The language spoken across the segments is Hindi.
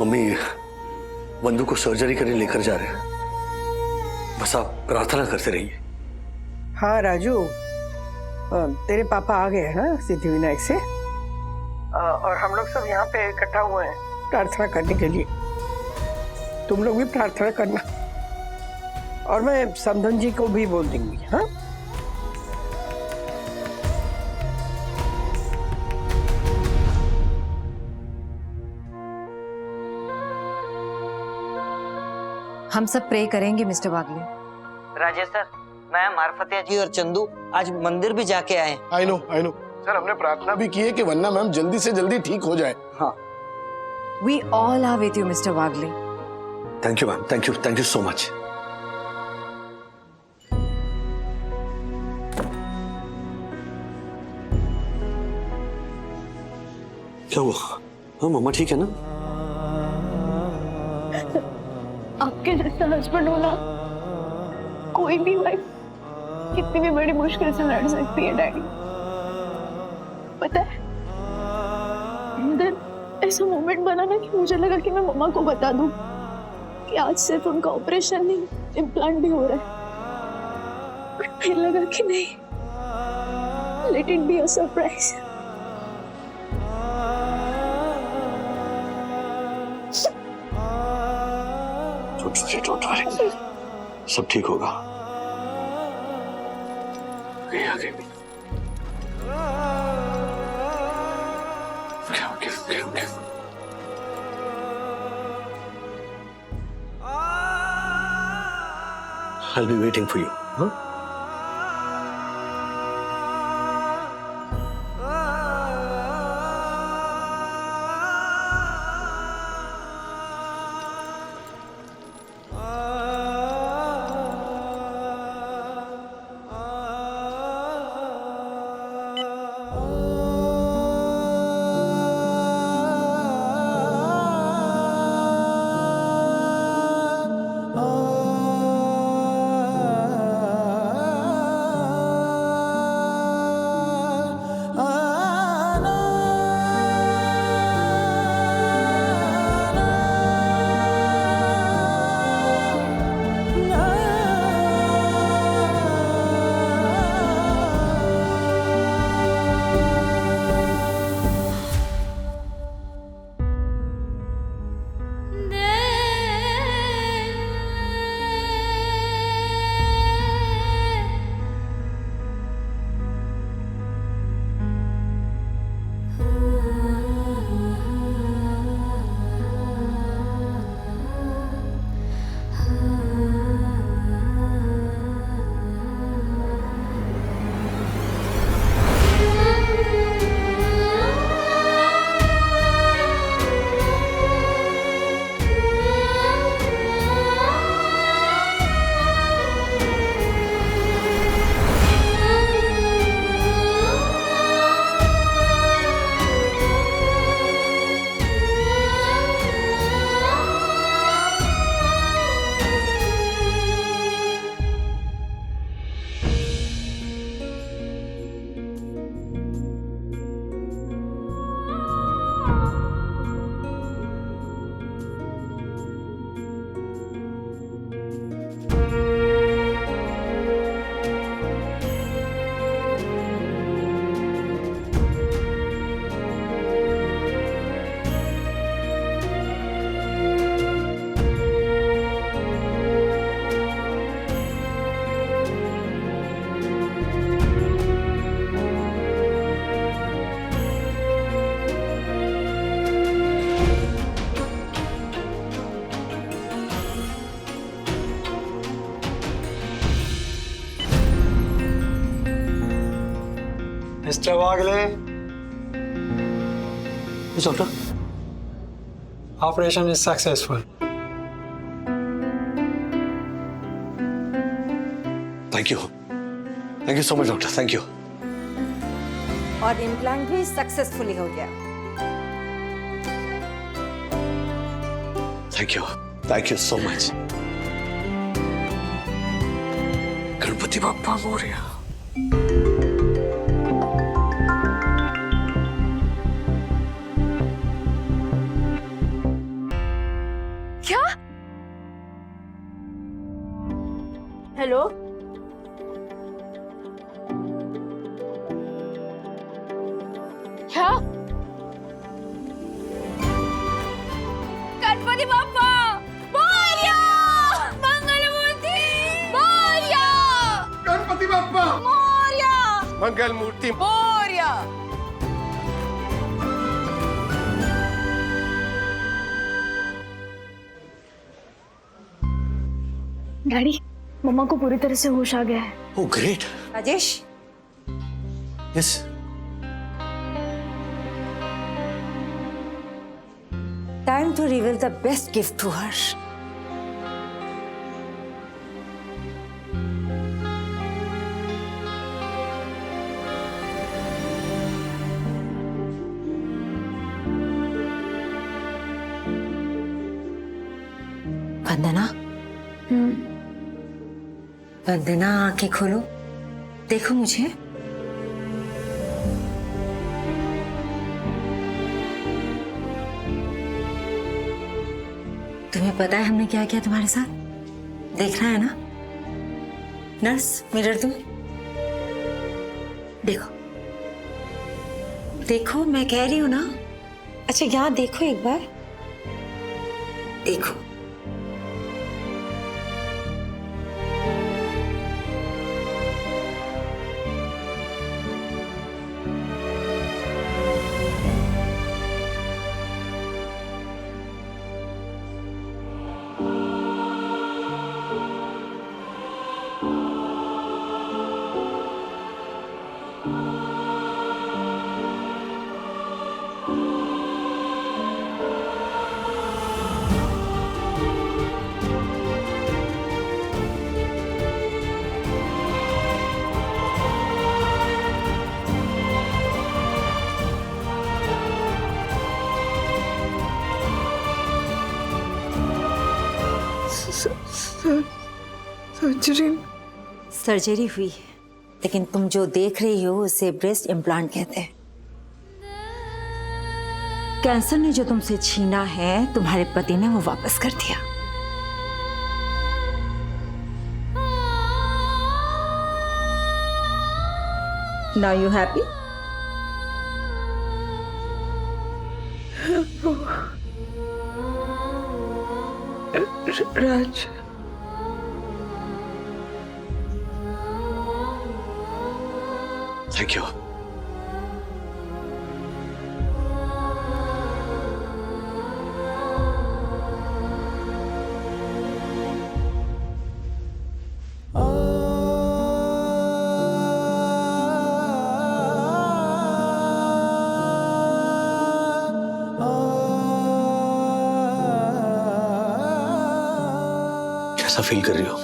मम्मी वंदू को सर्जरी करने लेकर जा रहे हैं, बस आप प्रार्थना करते रहिए। हाँ राजू, तेरे पापा आ गए हैं ना सिद्धिविनायक से, और हम लोग सब यहाँ पे इकट्ठा हुए हैं प्रार्थना करने के लिए। तुम लोग भी प्रार्थना करना, और मैं समधन जी को भी बोल दूंगी। हाँ, हम सब प्रे करेंगे मिस्टर वागले। राजेश सर, मैं मार्फतिया जी और चंदू आज मंदिर भी जाके आए। आई नो सर, हमने प्रार्थना भी की है कि वन्ना मैम जल्दी से जल्दी ठीक हो जाए। हाँ, We all are with you, Mr. Wagle. Thank you ma'am, thank you so much. क्या हुआ? हाँ मम्मा ठीक है ना? आपके जैसा हस्बैंड होना कोई भी वाइफ कितनी भी बड़ी मुश्किल से लड़ सकती है डैडी। पता है, अंदर ऐसा मोमेंट बना ना कि मुझे लगा कि मैं मम्मा को बता दूं कि आज सिर्फ उनका ऑपरेशन नहीं, इम्प्लांट भी हो रहा है। बट फिर लगा कि नहीं, let it be a surprise. Don't worry, सब ठीक होगा। आगे Okay. I'll be waiting for you. Huh? Mr. Wagle, Yes, doctor. operation is successful. Thank you so much, doctor. Thank you. और इम्प्लांट भी सक्सेसफुली हो गया। Thank you so much. Ganpati Bappa Morya. Hello, क्या? गणपति बाप्पा मोरया, मंगलमूर्ति मोरया, गणपति बाप्पा मोरया, मंगल मूर्ति मोरया। डैडी, मम्मा को पूरी तरह से होश आ गया है। Oh great. Rajesh, yes. time to reveal the best gift to her. वंदना, वंदना आंखें खोलो, देखो मुझे। तुम्हें पता है हमने क्या किया तुम्हारे साथ? देखना है ना? नर्स, मिरर दो। देखो, देखो, मैं कह रही हूं ना। अच्छा, यहाँ देखो एक बार, देखो। सर्जरी हुई, लेकिन तुम जो देख रही हो उसे ब्रेस्ट इम्प्लांट कहते हैं। कैंसर ने जो तुमसे छीना है, तुम्हारे पति ने वो वापस कर दिया। Now you happy? Raj, thank you. कैसा फील कर रही हो?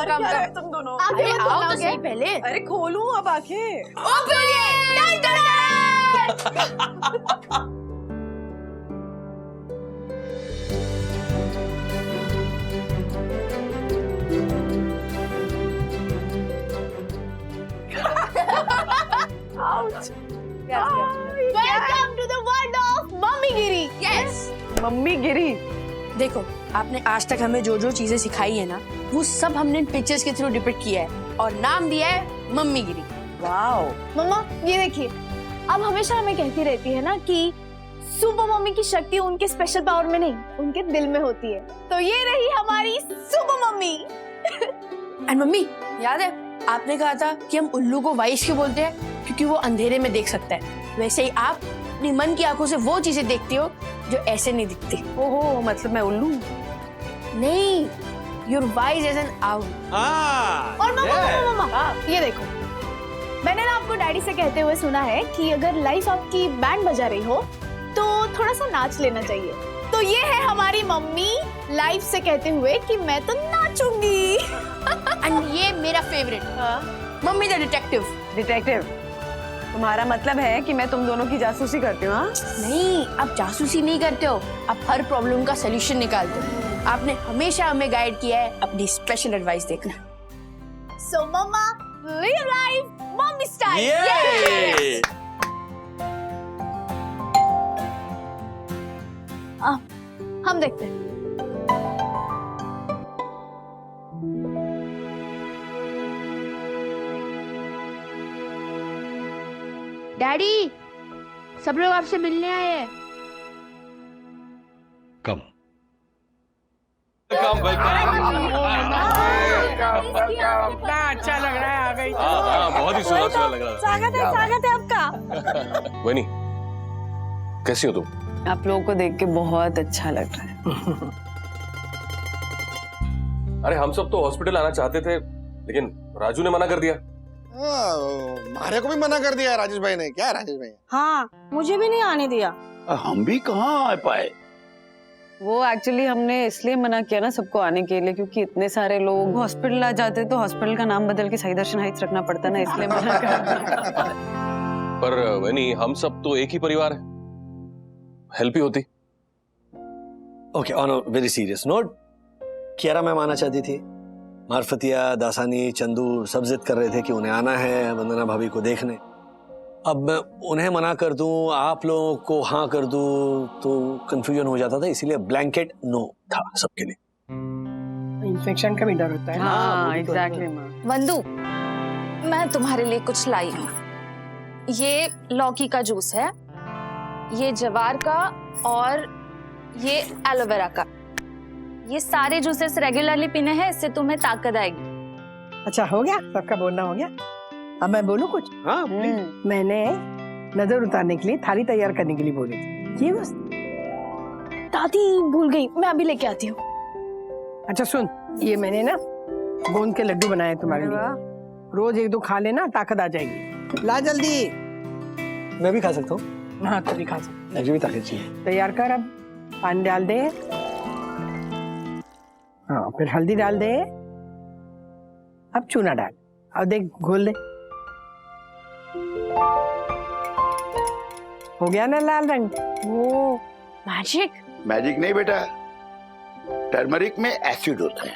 कम तुम दोनों। अरे आओ तो सही पहले। अरे खोलूं अब आंखें। Welcome to the world of mummy गिरी। Yes. मम्मी गिरी। देखो आपने आज तक हमें जो जो चीजें सिखाई है ना, वो सब हमने पिक्चर्स के थ्रू डिपिक्ट किया है और नाम दिया है मम्मी गिरी। वाओ। मम्मा ये देखिए, अब हमेशा हमें कहती रहती है ना कि सुपर मम्मी की शक्ति उनके स्पेशल पावर में नहीं, उनके दिल में होती है। तो ये रही हमारी सुपर मम्मी। एंड मम्मी, याद है आपने कहा था कि हम उल्लू को वाइस क्यों बोलते हैं? क्योंकि वो अंधेरे में देख सकता है। वैसे ही आप अपनी मन की आंखों से वो चीजें देखती हो जो ऐसे नहीं दिखती। ओहो, मतलब मैं उल्लू? नहीं, you're wise as an owl। और मम्मा ये देखो, मैंने ना आपको डैडी से कहते हुए सुना है कि अगर लाइफ आपकी बैंड बजा रही हो तो थोड़ा सा नाच लेना चाहिए। तो ये है हमारी मम्मी लाइफ से कहते हुए कि मैं तो नाचूंगी। एंड ये मेरा favourite, mummy the detective. Detective? तुम्हारा मतलब है कि मैं तुम दोनों की जासूसी करती हूँ? हाँ? नहीं, आप जासूसी नहीं करते हो, आप हर प्रॉब्लम का सलूशन निकालते हो। आपने हमेशा हमें गाइड किया है अपनी स्पेशल एडवाइस देखना। सो मम्मा, live life mommy style। Yes! हम देखते हैं। डैडी, सब लोग आपसे मिलने आए हैं। कम। कितना अच्छा लग रहा है, आ गई। बहुत ही सुना लग रहा है। स्वागत है आपका। वनी, कैसी हो तुम? आप लोगों को देख के बहुत अच्छा लग रहा है। अरे हम सब तो हॉस्पिटल आना चाहते थे, लेकिन राजू ने मना कर दिया। मारे को भी मना कर दिया राजेश भाई ने। क्या है राजेश भाई? हाँ, मुझे भी नहीं आने दिया। हम भी कहाँ आ पाए। वो एक्चुअली हमने इसलिए मना किया ना सबको आने के लिए, क्योंकि इतने सारे लोग हॉस्पिटल आ जाते तो हॉस्पिटल का नाम बदल के सही दर्शन हाइट्स रखना पड़ता ना, इसलिए मना कर दिया। पर वनी, हम सब तो एक ही परिवार है, हेल्प ही होती। Okay, on a very serious note, Kiara ma'am आना चाहती थी, मार्फतिया, दासानी, चंदू सब जिद कर रहे थे कि उन्हें आना है वंदना भाभी को देखने। अब मैं उन्हें मना कर दूं, आप लोगों को हाँ कर दूं, तो कंफ्यूजन हो जाता था, इसीलिए ब्लैंकेट नो था सबके लिए। इन्फेक्शन का भी डर होता है। हाँ, एग्जैक्टली माँ। वंदू, मैं तुम्हारे लिए कुछ लाई हूँ। ये लौकी का जूस है, ये जवार का और ये एलोवेरा का। ये सारे जूसेस रेगुलरली पीने हैं, इससे तुम्हें ताकत आएगी। अच्छा, हो गया, सबका बोलना हो गया। अब मैं बोलूं कुछ? हाँ, मैंने नजर उतारने के लिए थाली तैयार करने के लिए बोली थी, ये बस। दादी भूल गई, मैं अभी लेके आती हूँ। अच्छा सुन, ये मैंने ना गोंद के लड्डू बनाए तुम्हारे लिए, रोज एक दो खा लेना, ताकत आ जाएगी। ला जल्दी। मैं भी खा सकता हूँ? हाँ, तू भी खा सकता। मुझे भी ताकत चाहिए। तैयार कर, अब पानी डाल दे। हाँ, फिर हल्दी डाल दे, अब चूना डाल, अब देख घोल दे। हो गया ना लाल रंग? वो मैजिक? मैजिक नहीं बेटा, टर्मरिक में एसिड होता है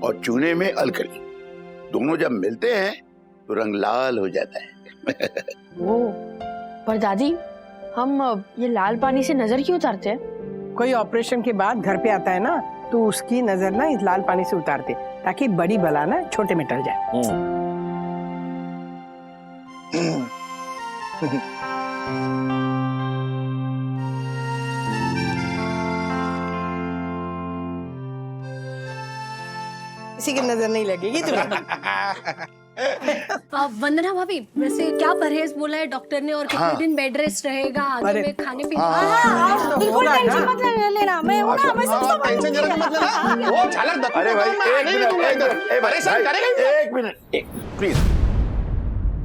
और चूने में अल्कली, दोनों जब मिलते हैं तो रंग लाल हो जाता है। वो पर दादी, हम ये लाल पानी से नजर क्यों उतारते हैं? कोई ऑपरेशन के बाद घर पे आता है ना, तो उसकी नजर ना इस लाल पानी से उतारते, ताकि बड़ी बला ना छोटे में टल जाए। किसी की नजर नहीं लगेगी तुम्हें। वंदना भाभी, वैसे क्या परहेज बोला है डॉक्टर ने और कितने दिन बेड रेस्ट रहेगा, आगे में खाने पीने? बिल्कुल टेंशन मत लेना, मैं हूं ना, मैं सब टेंशन जरा मत लेना। वो झालक। अरे भाई एक मिनट प्लीज।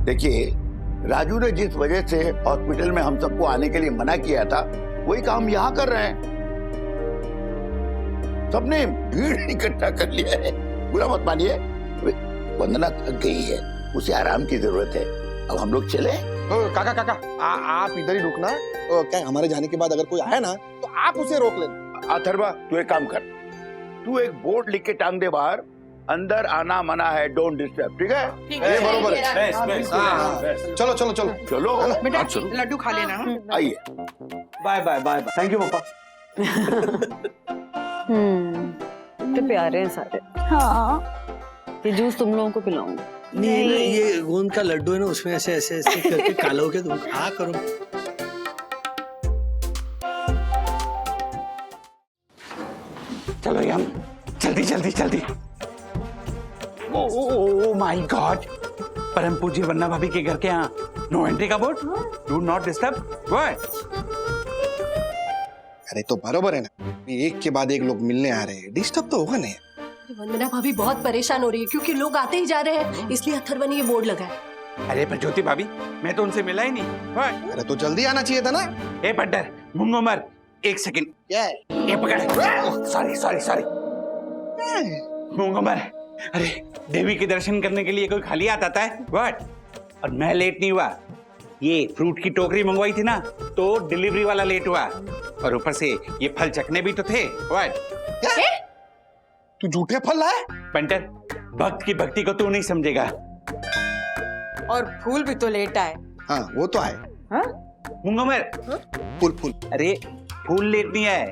देखिए, राजू ने जिस वजह से हॉस्पिटल में हम सबको आने के लिए मना किया था, वही काम यहाँ कर रहे हैं। सबने भीड़ इकट्ठा कर लिया है। बुरा मत मानिए, वंदना थक गई है, उसे आराम की जरूरत है। अब हम लोग चले। काका आप इधर ही रुकना। क्या हमारे जाने के बाद अगर कोई आया ना तो आप उसे रोक लेना। अथर्वा, तू एक काम कर, तू एक बोर्ड लिख के टांग दे बाहर, अंदर आना मना है, डोंट डिस्टर्ब। ठीक है? ये बरोबर है। चलो चलो चलो चलो बेटा, लड्डू खा लेना। आइए। Bye bye bye bye. Thank you पापा। कितने प्यारे हैं सारे। हाँ ये जूस तुम लोगों को पिलाऊंगी। नहीं नहीं, ये गोंद का लड्डू है ना, उसमें ऐसे ऐसे ऐसे करके कालोगे तुम, खा करो। चलो यार, जल्दी जल्दी जल्दी। ओ माय गॉड, परम पूज्य वन्ना भाभी के घर के यहाँ नो एंट्री का board, do not disturb. What? अरे तो बरोबर है ना, एक के बाद एक लोग मिलने आ रहे हैं, डिस्टर्ब तो होगा नहीं। वंदना भाभी बहुत परेशान हो रही है क्योंकि लोग आते ही जा रहे हैं, इसलिए अथर्व ने ये बोर्ड लगाया। अरे पर ज्योति भाभी, मैं तो उनसे मिला ही नहीं। What? अरे तो जल्दी आना चाहिए था ना। ए बड्डर, मुंगो मर, एक सेकंड। ये पकड़। Sorry sorry sorry. मुंगो मर। अरे देवी के दर्शन करने के लिए कोई खाली आता है? व्हाट? और मैं लेट नहीं हुआ, ये फ्रूट की टोकरी मंगवाई थी ना, तो डिलीवरी वाला लेट हुआ, और ऊपर से ये फल चखने भी तो थे। व्हाट? तू झूठे फल लाए? पंटर, भक्त की भक्ति को तू नहीं समझेगा। और फूल भी तो लेट आए। हाँ वो तो आए। मुंगोमर, फूल फूल। अरे फूल लेट नहीं आए,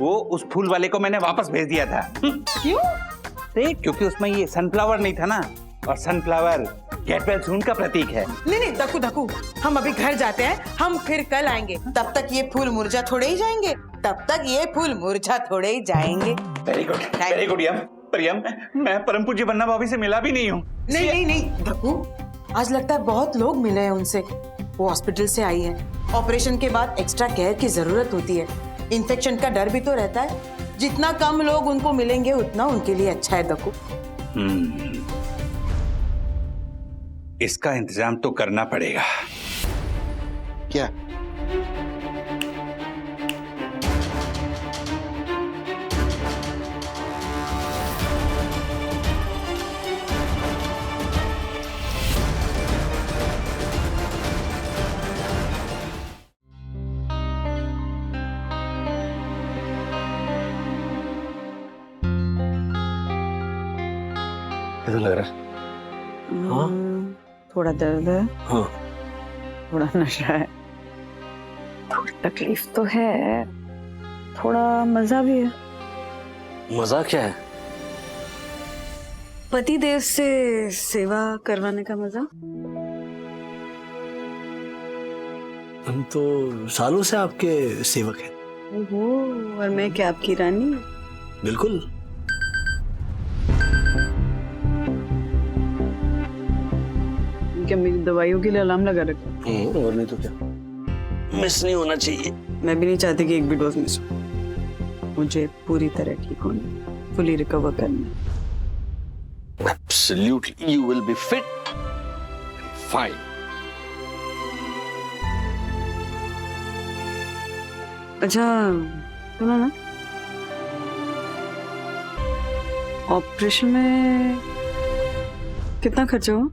वो उस फूल वाले को मैंने वापस भेज दिया था। क्यों? अरे क्योंकि उसमें ये सनफ्लावर नहीं था ना, और सनफ्लावर गेट वेल सून का प्रतीक है। नहीं दकू दकू, हम अभी घर जाते हैं, हम फिर कल आएंगे। तब तक ये फूल मुरझा थोड़े ही जाएंगे, तब तक ये फूल मुरझा थोड़े ही जाएंगे। वेरी गुड यम। प्रियम, मैं परम पूज्य वन्ना भाभी से मिला भी नहीं हूँ। नहीं दकू, आज लगता है बहुत लोग मिले हैं उनसे। वो हॉस्पिटल से आई है, ऑपरेशन के बाद एक्स्ट्रा केयर की जरूरत होती है, इन्फेक्शन का डर भी तो रहता है। जितना कम लोग उनको मिलेंगे उतना उनके लिए अच्छा है दकू। इसका इंतजाम तो करना पड़ेगा। क्या? कैसा लग रहा है? हाँ? थोड़ा दर्द है, हाँ। थोड़ा नशा है, थोड़ी तकलीफ तो है, थोड़ा मजा भी है। मजा क्या है? पति देव से सेवा करवाने का मजा। हम तो सालों से आपके सेवक हैं। ओहो, और मैं क्या आपकी रानी? बिल्कुल। क्या मेरी दवाइयों के लिए अलार्म लगा रखा? और नहीं तो क्या, मिस नहीं होना चाहिए। मैं भी नहीं चाहती कि एक भी डोज मिस हो। मुझे पूरी तरह ठीक होना, फुली रिकवर करना। Absolutely, you will be fit and fine. अच्छा सुनो ना, ऑपरेशन में कितना खर्चा हुआ?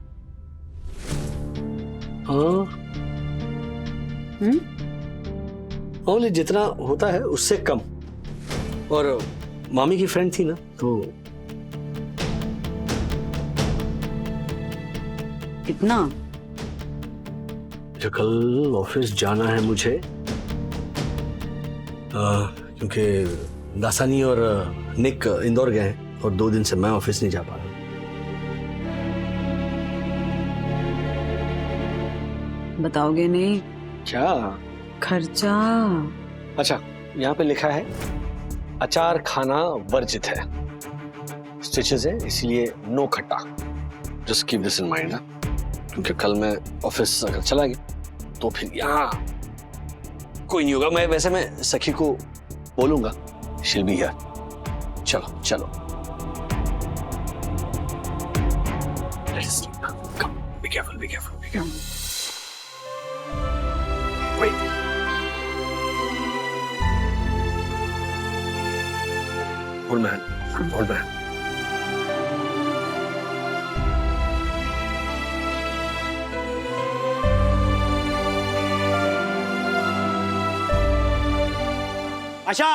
ओनली जितना होता है उससे कम। और मामी की फ्रेंड थी ना, तो कितना? जो कल ऑफिस जाना है मुझे, क्योंकि दासानी और निक इंदौर गए हैं और 2 दिन से मैं ऑफिस नहीं जा पा रहा। बताओगे नहीं? क्या खर्चा? अच्छा, यहाँ पे लिखा है अचार खाना वर्जित है, स्टिचेस है, इसलिए नो खट्टा। Just keep this in mind, क्योंकि कल मैं ऑफिस अगर चला गया तो फिर यहाँ कोई नहीं होगा। मैं सखी को बोलूंगा, she'll be here। चलो चलो, let's sleep। Come, be careful, be careful, be careful। Wait। Hold my hand, hold my hand। आशा,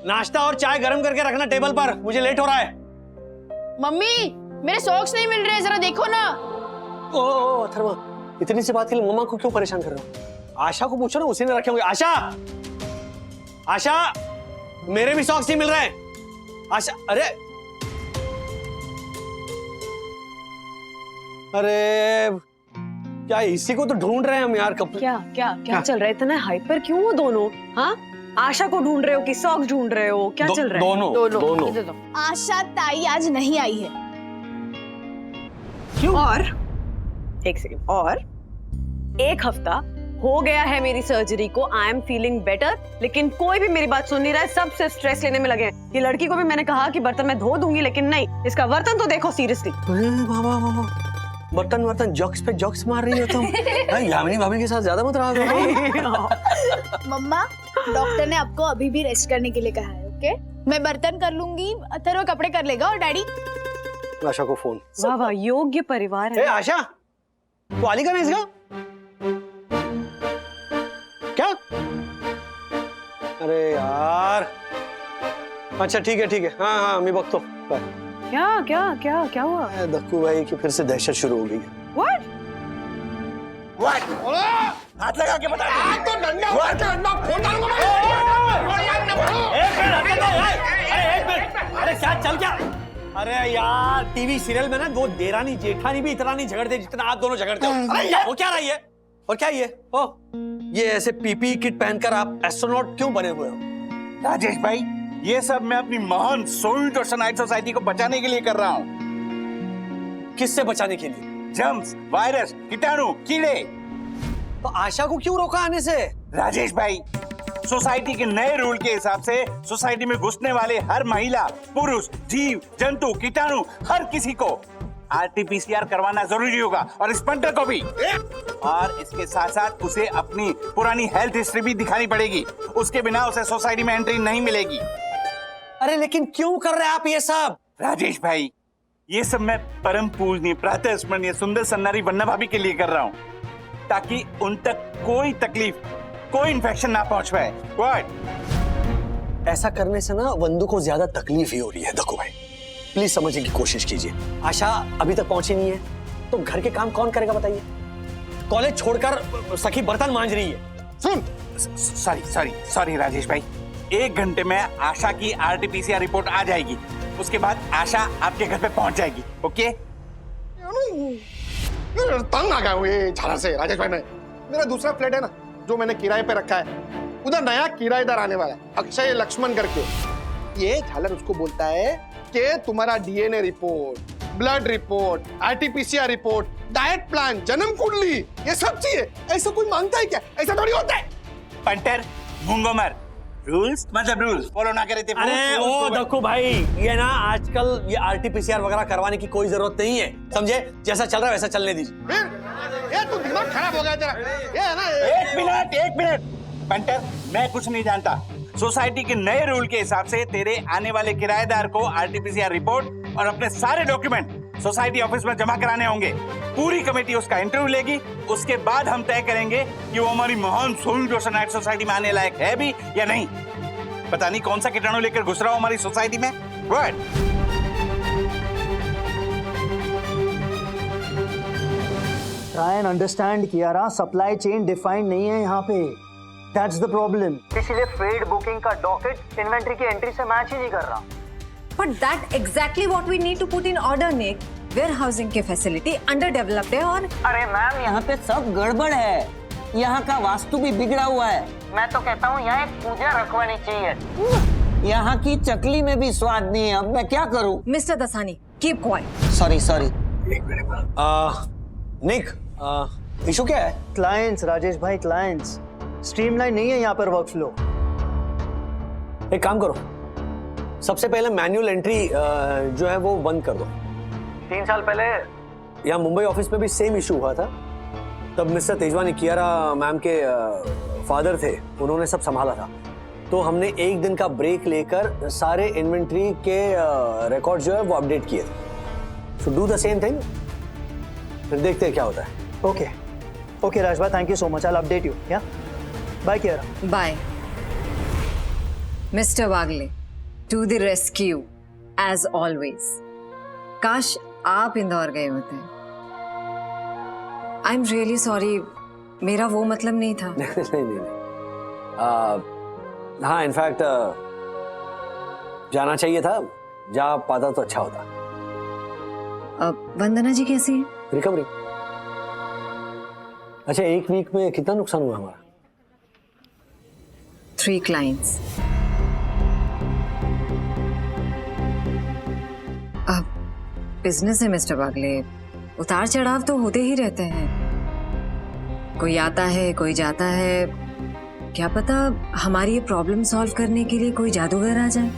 नाश्ता और चाय गरम करके रखना टेबल पर, मुझे लेट हो रहा है। मम्मी, मेरे सॉक्स नहीं मिल रहे, जरा देखो ना। ओ अथर्व, इतनी सी बात के लिए मम्मा को क्यों परेशान कर रहे हो? आशा को पूछो ना, उसी ने रखे होंगे। आशा, आशा, मेरे भी सॉक्स नहीं मिल रहे हैं। आशा, अरे अरे क्या इसी को तो ढूंढ रहे हैं हम यार। कब क्या क्या क्या चल रहा है? इतना हाइपर क्यों हो दोनों? हाँ, आशा को ढूंढ रहे हो कि सॉक्स ढूंढ रहे हो? क्या चल रहा है? दोनों इधर दो। आशा ताई आज नहीं आई है। क्यों? और एक सेकंड, और एक हफ्ता हो गया है मेरी सर्जरी को, आई एम फीलिंग बेटर, लेकिन कोई भी मेरी बात सुन नहीं रहा है, सब से स्ट्रेस लेने में लगे हैं। ये लड़की को भी मैंने कहा कि बर्तन मैं धो दूंगी, लेकिन नहीं, इसका बर्तन तो देखो सीरियसली। बर्तन जोक्स पे जोक्स मार रही हो तुम। यामिनी भाभी के साथ ज्यादा मत रहा करो। मम्मा, डॉक्टर ने आपको अभी भी रेस्ट करने के लिए कहा है, ओके? मैं बर्तन कर लूंगी, अथर्व कपड़े कर लेगा, और डैडी। आशा को फोन। वाह वाह, योग्य परिवार है। आशा, तू आली का नहीं इसका? क्या? अरे यार, अच्छा ठीक है। हाँ मैं बकतो। क्या क्या क्या क्या हुआ? दक्कू भाई की फिर से दहशत शुरू हो गई है। What? हाथ लगा के बता दो। तो डंडा फोन डालूंगा मैं। अरे क्या चल क्या? अरे यार, टीवी सीरियल में ना दो देरानी जेठानी भी इतना नहीं झगड़ते जितना आप दोनों झगड़ते हो। अरे वो क्या रही है? और क्या ये ऐसे पीपी किट पहनकर आप एस्ट्रोनॉट क्यों बने हुए हो? राजेश भाई, ये सब मैं अपनी महान सोवियत और सनाइट सोसाइटी को बचाने के लिए कर रहा हूँ। किससे बचाने के लिए? जर्म्स, वायरस, कीटाणु, कीड़े। तो आशा को क्यों रोका आने से? राजेश भाई, सोसाइटी के नए रूल के हिसाब से सोसाइटी में घुसने वाले हर महिला, पुरुष, जीव, जंतु, कीटाणु, हर किसी को आरटीपीसीआर करवाना जरूरी होगा, और स्पंटर को भी। और इसके साथ साथ उसे अपनी पुरानी हेल्थ हिस्ट्री भी दिखानी पड़ेगी, उसके बिना उसे सोसाइटी में एंट्री नहीं मिलेगी। अरे लेकिन क्यों कर रहे हैं आप ये सब? राजेश भाई, ये सब मैं परम पूजनीय, प्रातः स्मरणीय, सुंदर सन्नारी वन्ना भाभी के लिए कर रहा हूँ, ताकि उन तक कोई तकलीफ, कोई इन्फेक्शन ना पहुंच पाए। ऐसा करने से ना वंदू को ज्यादा तकलीफ ही हो रही है। दक्कू भाई, प्लीज समझने की कोशिश कीजिए। आशा अभी तक पहुंची नहीं है, तो घर के काम कौन करेगा बताइए? कॉलेज छोड़कर सखी बर्तन मांज रही है। सुन, सॉरी राजेश भाई, 1 घंटे में आशा की आरटीपीसीआर रिपोर्ट आ जाएगी, उसके बाद आशा आपके घर पे पहुंच जाएगी, ओके? तंग आ गया हूँ ये झाला से राजेश भाई। मेरा दूसरा फ्लैट है ना, जो मैंने किराए पे रखा है, उधर नया किराएदार आने वाला है, अक्षय लक्ष्मण करके। ये झालर उसको बोलता है कि तुम्हारा DNA report, blood report, RTPCR report, diet plan, जन्म कुंडली, ये सब चाहिए। ऐसा कोई मांगता है क्या? ऐसा थोड़ी होता है। पंटर, मुंगोमर, रूल्स मतलब रूल्स फॉलो ना करे थे। अरे ओ दक्कू भाई, ये ना आजकल ये आरटीपीसीआर वगैरह करवाने की कोई जरूरत नहीं है, समझे? जैसा चल रहा है वैसा चलने दीजिए। फिर ये तू दिमाग खराब हो गया तेरा। ये है ना, एक मिनट पंटर, मैं कुछ नहीं जानता। सोसाइटी के नए रूल के हिसाब से तेरे आने वाले किराएदार को आरटीपीसीआर रिपोर्ट और अपने सारे डॉक्यूमेंट सोसाइटी ऑफिस में जमा कराने होंगे। पूरी कमेटी उसका इंटरव्यू लेगी, उसके बाद हम तय करेंगे कि वो हमारी महान सोवियत सोसाइटी में आने लायक है भी या नहीं। पता नहीं कौन सा कीटाणु लेकर घुस रहा हो हमारी सोसाइटी में। Good. Try and understand Kiara, supply chain defined नहीं है यहाँ पे, दैट्स द प्रॉब्लम। इसीलिए फ्रेड बुकिंग का डॉकेट इन्वेंटरी की एंट्री से मैच ही नहीं कर रहा। But that exactly what we need to put in order, Nick. Warehousing की फैसिलिटी underdeveloped है और अरे मैम, यहाँ पे सब गड़बड़ है, यहाँ का वास्तु भी बिगड़ा हुआ है। मैं तो कहता हूँ यहाँ एक पूजा रखवानी चाहिए। यहाँ की चकली में भी स्वाद नहीं है, अब मैं क्या करूँ? Mr. Dasani, keep quiet. Sorry. Nick, issue क्या है? क्लाइंट्स राजेश भाई, क्लाइंट्स। स्ट्रीमलाइन नहीं है यहाँ पर वर्कफ्लो। एक काम करो, सबसे पहले मैन्युअल एंट्री जो है वो बंद कर दो। 3 साल पहले यहाँ मुंबई ऑफिस में भी सेम इशू हुआ था, तब मिस्टर तेजवानी, कियारा मैम के फादर थे, उन्होंने सब संभाला था। तो हमने 1 दिन का ब्रेक लेकर सारे इन्वेंट्री के रिकॉर्ड जो है वो अपडेट किए थे। So do the same thing, फिर देखते हैं क्या होता है। Okay Rajbha, thank you so much, I update you. Yeah bye Kiara. Bye. Mr. Wagle, to the rescue, as always. काश आप इंदौर गए होते। I'm really sorry, मेरा वो मतलब नहीं था। नहीं। हाँ, इनफैक्ट जाना चाहिए था, जा पाता तो अच्छा होता। अब वंदना जी कैसी है? रिकवरी। अच्छा, 1 वीक में कितना नुकसान हुआ हमारा? 3 clients। अब बिजनेस है मिस्टर बागले, उतार चढ़ाव तो होते ही रहते हैं। कोई आता है, कोई जाता है। क्या पता हमारी ये प्रॉब्लम सॉल्व करने के लिए कोई जादूगर आ जाए।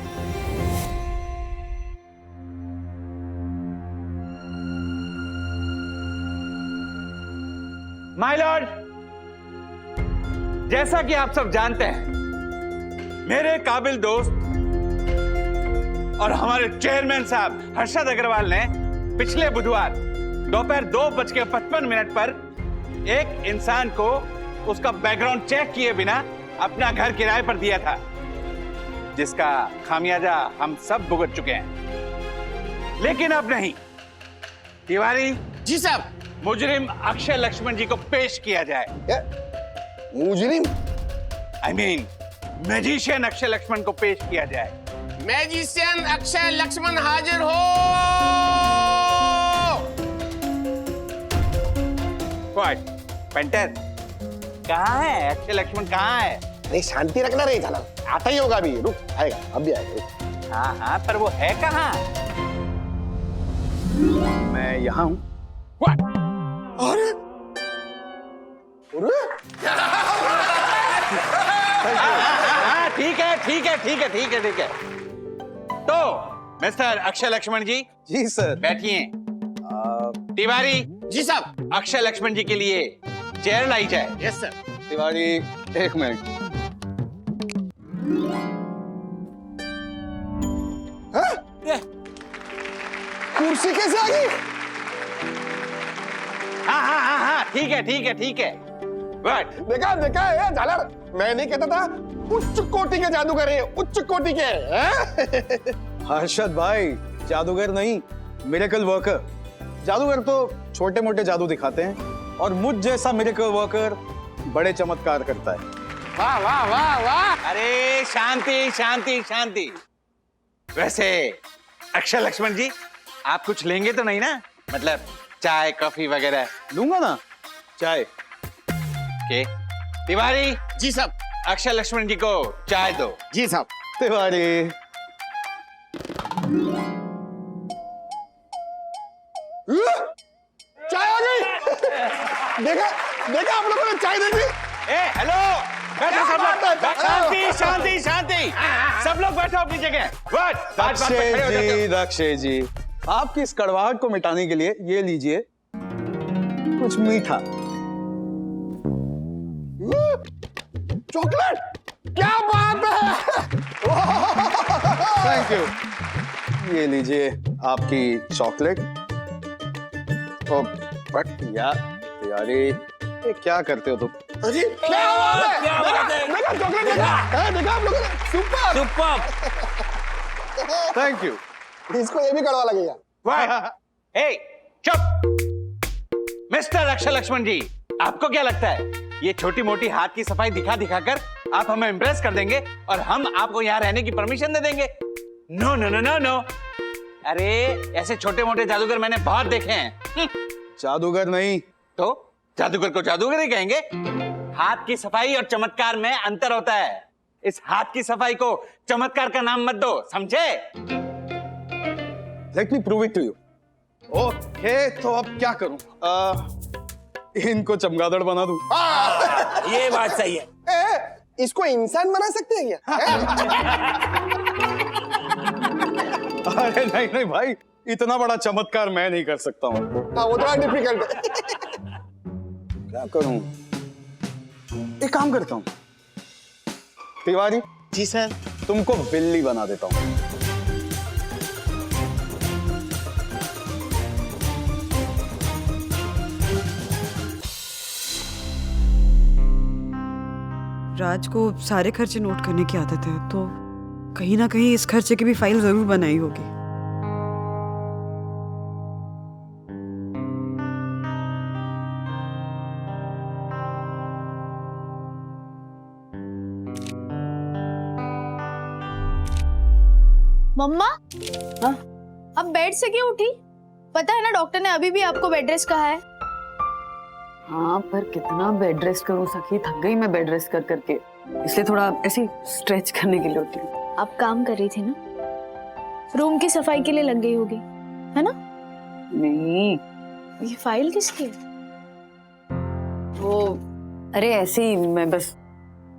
माय लॉर्ड, जैसा कि आप सब जानते हैं, मेरे काबिल दोस्त और हमारे चेयरमैन साहब हर्षद अग्रवाल ने पिछले बुधवार दोपहर 2:55 पर एक इंसान को उसका बैकग्राउंड चेक किए बिना अपना घर किराए पर दिया था, जिसका खामियाजा हम सब भुगत चुके हैं। लेकिन अब नहीं। तिवारी जी साहब। मुजरिम अक्षय लक्ष्मण जी को पेश किया जाए। मुजरिम? I mean, magician Akshay Lakshman को पेश किया जाए। मैजिशियन अक्षय लक्ष्मण हाजिर हो। What? पेंटर कहाँ है? अक्षय लक्ष्मण कहाँ है? नहीं, शांति रखना रे झाला, आता ही होगा अभी। रुक, आएगा, अभी आएगा। हाँ हाँ, पर वो है कहाँ? मैं यहाँ हूँ। अरे ठीक है ठीक है ठीक है ठीक है ठीक है। तो मिस्टर अक्षय लक्ष्मण जी। जी सर। बैठिए। तिवारी जी साहब। अक्षय लक्ष्मण जी के लिए चेयर लाई जाए। Yes sir. तिवारी 1 मिनट। कुर्सी कैसे आ गई? हाँ, ठीक है ठीक है ठीक है। गुड। देखा देखा है झालर, मैं नहीं कहता था उच्च कोटि के जादूगर है, उच्च कोटि के। हर्षद भाई, जादूगर नहीं, मिरेकल वर्कर। जादूगर तो छोटे मोटे जादू दिखाते हैं और मुझ जैसा मिरेकल वर्कर बड़े चमत्कार करता है। वाह वाह वाह वाह। अरे शांति शांति शांति। वैसे अक्षय लक्ष्मण जी, आप कुछ लेंगे तो नहीं ना? मतलब चाय कॉफी वगैरह? लूंगा ना चाय। के तिवारी जी साहब। अक्षय लक्ष्मण जी को चाय दो। जी साहब। तिवारी चाय आ गई। देखा देखा, आप लोगों ने चाय दे दी। हेलो, बैठो सब लोग। शांति शांति शांति, सब लोग बैठो अपनी जगह। अक्षय जी, आपकी इस कड़वाहट को मिटाने के लिए ये लीजिए कुछ मीठा। चॉकलेट? क्या बात है। Thank you. ये लीजिए आपकी चॉकलेट। बट यार ये क्या करते हो तुम? अजी क्या बात है। देखा चॉकलेट, देखा देखा आप लोगों ने। Super super. Thank you. इसको ये भी कड़वा लगेगा। हे चुप। मिस्टर अक्षय लक्ष्मण जी, आपको क्या लगता है ये छोटी मोटी हाथ की सफाई दिखा दिखा कर आप हमें इम्प्रेस कर देंगे और हम आपको यहाँ रहने की परमिशन दे देंगे? No no no no no. अरे ऐसे छोटे मोटे जादूगर मैंने बहुत देखे हैं। जादूगर नहीं तो जादूगर को जादूगर ही कहेंगे। हाथ की सफाई और चमत्कार में अंतर होता है। इस हाथ की सफाई को चमत्कार का नाम मत दो, समझे? Let me prove it to you. Okay, तो अब क्या करूं? इनको चमगादड़ बना दूं। ये बात सही है। इसको इंसान बना सकते हैं क्या? अरे नहीं नहीं भाई, इतना बड़ा चमत्कार मैं नहीं कर सकता हूँ। वो थोड़ा डिफिकल्ट है। क्या करूं? एक काम करता हूँ, तिवारी जी सर, तुमको बिल्ली बना देता हूँ। राज को सारे खर्चे नोट करने की आदत है, तो कहीं ना कहीं इस खर्चे की भी फाइल जरूर बनाई होगी। मम्मा अब बेड से क्यों उठी? पता है ना डॉक्टर ने अभी भी आपको बेड रेस्ट कहा है। हाँ, पर कितना बेड रेस्ट करूं सखी, थक गई मैं बेड रेस्ट कर करके, इसलिए थोड़ा ऐसी स्ट्रेच करने के लिए होती हूँ। आप काम कर रही थी ना, रूम की सफाई के लिए लग गई होगी, है ना? नहीं, ये फाइल किसकी है? वो अरे ऐसे ही मैं बस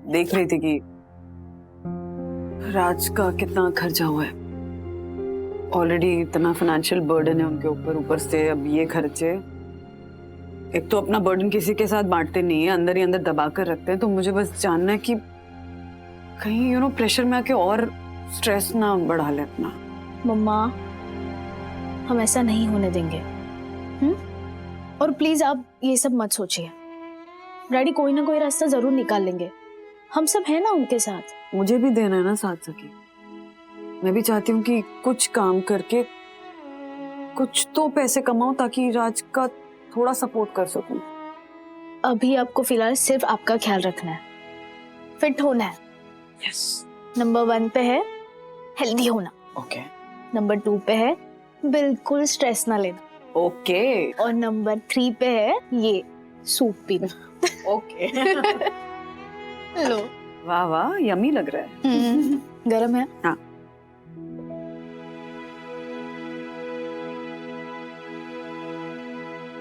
देख रही थी कि राज का कितना खर्चा हुआ है। ऑलरेडी इतना फाइनेंशियल बर्डन है उनके ऊपर, ऊपर से अब ये खर्चे। एक तो अपना बर्डन किसी के साथ बांटते नहीं है, अंदर ही अंदर दबा कर रखते हैं। तो मुझे बस जानना है कि कहीं प्रेशर में आके और स्ट्रेस ना बढ़ा ले अपना। मम्मा हम ऐसा नहीं होने देंगे। और प्लीज आप ये सब मत सोचिए, डैडी कोई ना कोई रास्ता जरूर निकाल लेंगे, हम सब हैं ना उनके साथ। मुझे भी देना है ना साथ सखी, मैं भी चाहती हूँ कि कुछ काम करके कुछ तो पैसे कमाऊं ताकि राज का थोड़ा सपोर्ट कर सकूं। अभी आपको फिलहाल सिर्फ आपका ख्याल रखना है, फिट होना है। यस। नंबर 1 पे है हेल्दी होना। ओके। नंबर 2 पे है बिल्कुल स्ट्रेस ना लेना। ओके। और नंबर 3 पे है ये सूप पीना। ओके। लो। वाह वाह, यमी लग रहा है। गरम है? हाँ।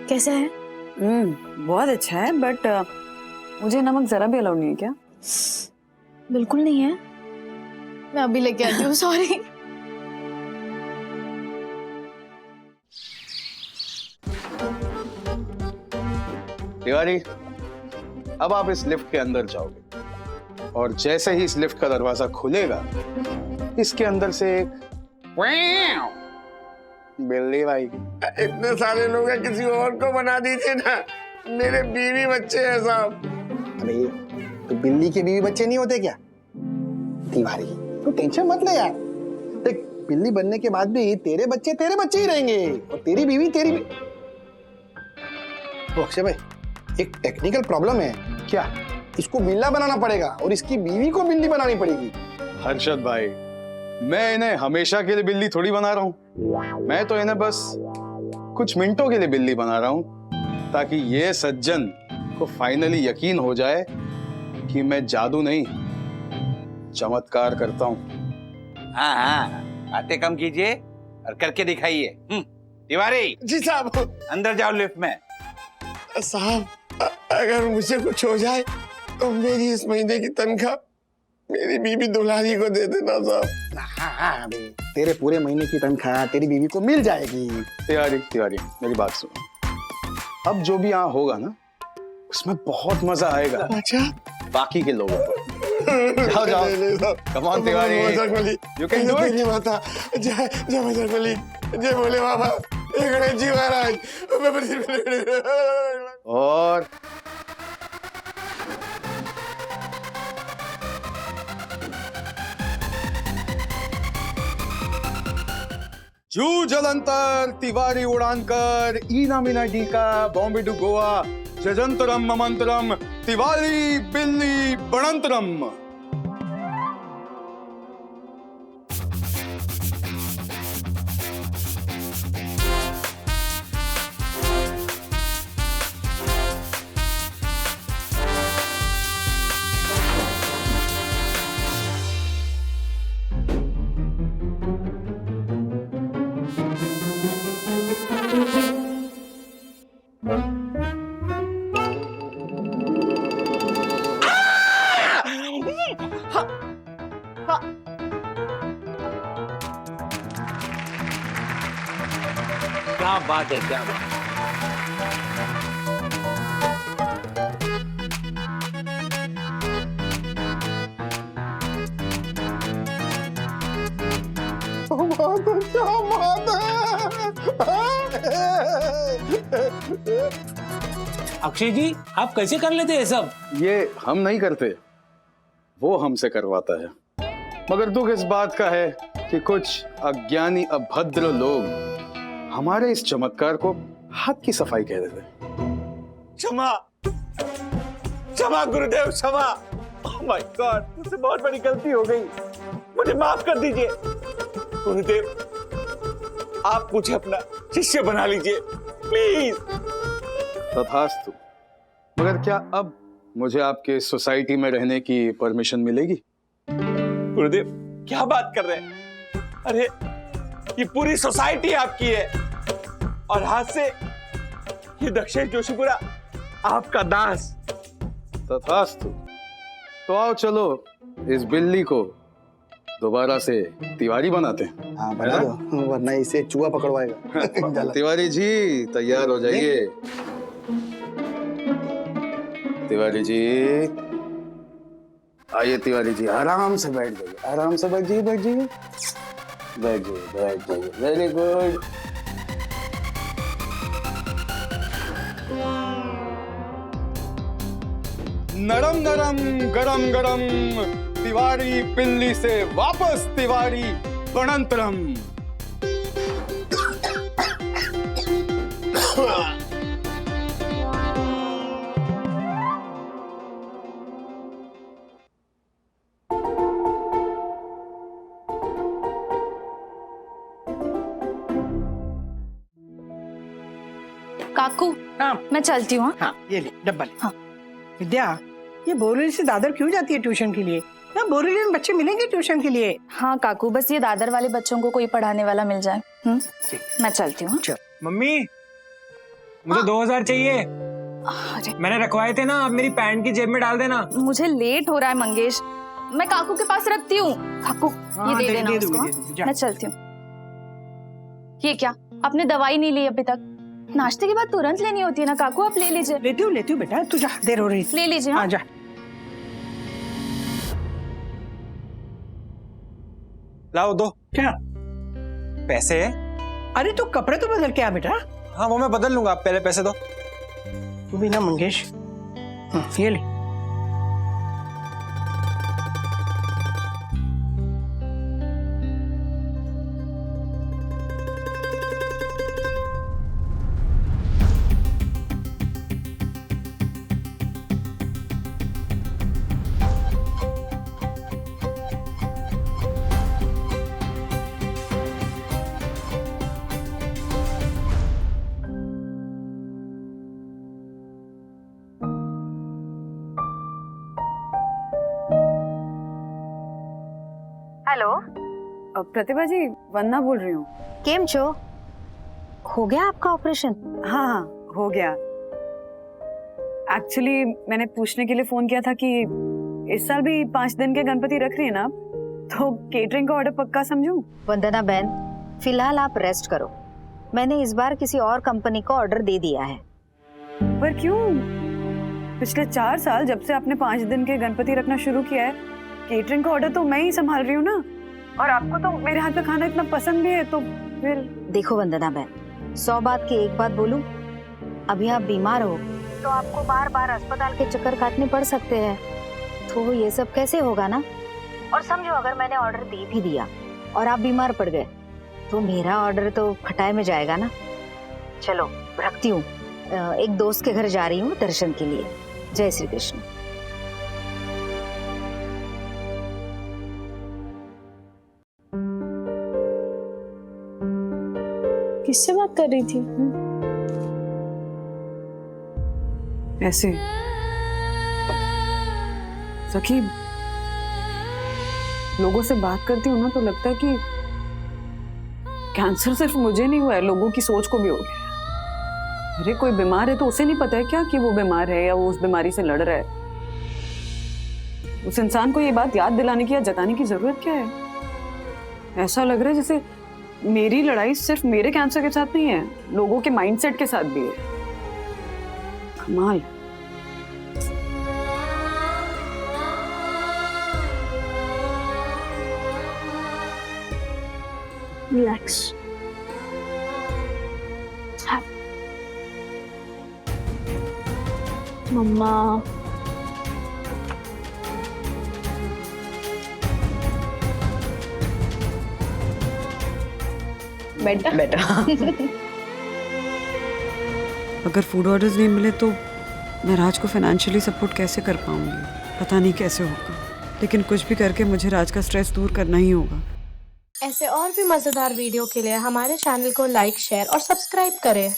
कैसा है? बहुत अच्छा है, बट मुझे नमक जरा भी अलाउड नहीं है क्या? बिल्कुल नहीं है, मैं अभी लेके आती हूँ। सॉरी। तिवारी, अब आप इस लिफ्ट के अंदर जाओगे और जैसे ही इस लिफ्ट का दरवाजा खुलेगा, इसके अंदर से एक बिल्ली भाई। इतने सारे लोग हैं, किसी और को बना दीजिए ना, मेरे बीवी बच्चे हैं साहब। अरे तो बिल्ली के बीवी बच्चे नहीं होते क्या? तिवारी तो टेंशन मत ले यार, देख बिल्ली बनने के बाद भी तेरे बच्चे ही रहेंगे और तेरी बीवी तेरी। अक्षय भाई, एक टेक्निकल प्रॉब्लम है। क्या? इसको बिल्ला बनाना पड़ेगा और इसकी बीवी को बिल्ली बनानी पड़ेगी। हर्षद भाई, मैं इन्हें हमेशा के लिए बिल्ली थोड़ी बना रहा हूँ, मैं तो इन्हें बस कुछ मिनटों के लिए बिल्ली बना रहा हूँ ताकि ये सज्जन को फाइनली यकीन हो जाए कि मैं जादू नहीं चमत्कार करता हूँ। हाँ हाँ, बातें कम कीजिए और करके दिखाइए। तिवारी जी साहब। अंदर जाओ लिफ्ट में। साहब अगर मुझे कुछ हो जाए तो मेरी इस महीने की तनख्वाह मेरी बीवी दुल्हारी को दे देना साहब। हाँ, तेरे पूरे महीने की तनख्वाह तेरी बीवी को मिल जाएगी। तिवारी मेरी बात सुनो, अब जो भी यहाँ होगा ना उसमें बहुत मजा आएगा। अच्छा? बाकी के लोगों को। जाओ come on Tiwari, you can do it. माता जय जय बजरंगबली, जय भोले बाबा, जय गणेश जी महाराज। और जू जलंतर तिवारी उड़ानकर ईना मीना डीका बॉम्बे टू गोवा जजंतरम ममंतरम तिवारी बिल्ली बड़ंतरम। क्या बात है, क्या बात है। बहुत अच्छा बात है। अक्षय जी, आप कैसे कर लेते हैं सब? ये हम नहीं करते, वो हमसे करवाता है। मगर दुख इस बात का है कि कुछ अज्ञानी अभद्र लोग हमारे इस चमत्कार को हाथ की सफाई कह देते। क्षमा क्षमा गुरुदेव, क्षमा। ओह माय गॉड, मुझसे बहुत बड़ी गलती हो गई, मुझे माफ कर दीजिए। गुरुदेव, आप मुझे अपना शिष्य बना लीजिए प्लीज। तथास्तु। मगर क्या अब मुझे आपके सोसाइटी में रहने की परमिशन मिलेगी? गुरुदेव, क्या बात कर रहे हैं? अरे ये पूरी सोसाइटी आपकी है, और हाथ से ये दक्षेश जोशीपुरा आपका दास। तथास्तु। तो आओ चलो इस बिल्ली को दोबारा से तिवारी बनाते हैं। हाँ बना दो, वरना इसे चूहा पकड़वाएगा। तिवारी जी तैयार हो जाइए। तिवारी जी आइए, तिवारी जी आराम से बैठ जाइए, आराम से बैठ जाइए, बैठ जाइए, बैठ जाइए, बैठ जाइए। Very good. नरम नरम गरम गरम तिवारी पिल्ली से वापस तिवारी गणंतरम। काकू, मैं चलती हूँ। हाँ ये ले डब्बा ले। हाँ विद्या, ये बोरीवली से दादर क्यों जाती है ट्यूशन के लिए? ना बोरीवली में बच्चे मिलेंगे ट्यूशन के लिए? हाँ काकू, बस ये दादर वाले बच्चों को कोई पढ़ाने वाला मिल जाए। मैं चलती हूँ। मम्मी, मुझे 2000 चाहिए। मैंने रखवाए थे ना, आप मेरी पैंट की जेब में डाल देना। मुझे लेट हो रहा है मंगेश, मैं काकू के पास रखती हूँ। काकू ये दे देना उसको। मैं चलती हूँ। ये क्या, आपने दवाई नहीं ली अभी तक? नाश्ते के बाद तुरंत लेनी होती है ना काकू, आप ले लीजिए। लेती हूँ बेटा, तू जा, देर हो रही है। ले लीजिए। हाँ जा। लाओ दो। क्या पैसे? अरे तू कपड़े तो बदल के आ बेटा। हाँ वो मैं बदल लूंगा, आप पहले पैसे दो। तू भी ना मंगेश, ये ले। हेलो प्रतिभा जी, वंदना बोल रही हूँ। केम छो? हो गया आपका ऑपरेशन? हाँ हाँ हो गया। एक्चुअली मैंने पूछने के लिए फोन किया था कि इस साल भी 5 दिन के गणपति रख रही है ना आप, तो केटरिंग का ऑर्डर पक्का समझूं? वंदना बहन, फिलहाल आप रेस्ट करो। मैंने इस बार किसी और कंपनी को ऑर्डर दे दिया है। पर क्यों? पिछले 4 साल जब से आपने 5 दिन के गणपति रखना शुरू किया है, केटरिंग का ऑर्डर तो मैं ही संभाल रही हूँ ना, और आपको तो मेरे हाथ का खाना इतना पसंद भी है, तो फिर। देखो वंदना बहन, 100 बात की एक बात बोलूं, अभी आप बीमार हो तो आपको बार बार अस्पताल के चक्कर काटने पड़ सकते हैं, तो ये सब कैसे होगा ना। और समझो अगर मैंने ऑर्डर दे भी दिया और आप बीमार पड़ गए तो मेरा ऑर्डर तो खटाई में जाएगा ना। चलो रखती हूँ, एक दोस्त के घर जा रही हूँ दर्शन के लिए। जय श्री कृष्ण। किससे बात कर रही थी? ऐसे सखी, लोगों से बात करती हूँ ना तो लगता है कि कैंसर सिर्फ मुझे नहीं हुआ है, लोगों की सोच को भी हो गया है। अरे कोई बीमार है तो उसे नहीं पता है क्या कि वो बीमार है या वो उस बीमारी से लड़ रहा है? उस इंसान को ये बात याद दिलाने की या जताने की जरूरत क्या है? ऐसा लग रहा है जैसे मेरी लड़ाई सिर्फ मेरे कैंसर के साथ नहीं है, लोगों के माइंडसेट के साथ भी है। कमाल। रिलैक्स। मम्मा बेटा अगर फूड ऑर्डर्स नहीं मिले तो मैं राज को फाइनेंशियली सपोर्ट कैसे कर पाऊंगी? पता नहीं कैसे होगा, लेकिन कुछ भी करके मुझे राज का स्ट्रेस दूर करना ही होगा। ऐसे और भी मजेदार वीडियो के लिए हमारे चैनल को लाइक, शेयर और सब्सक्राइब करें।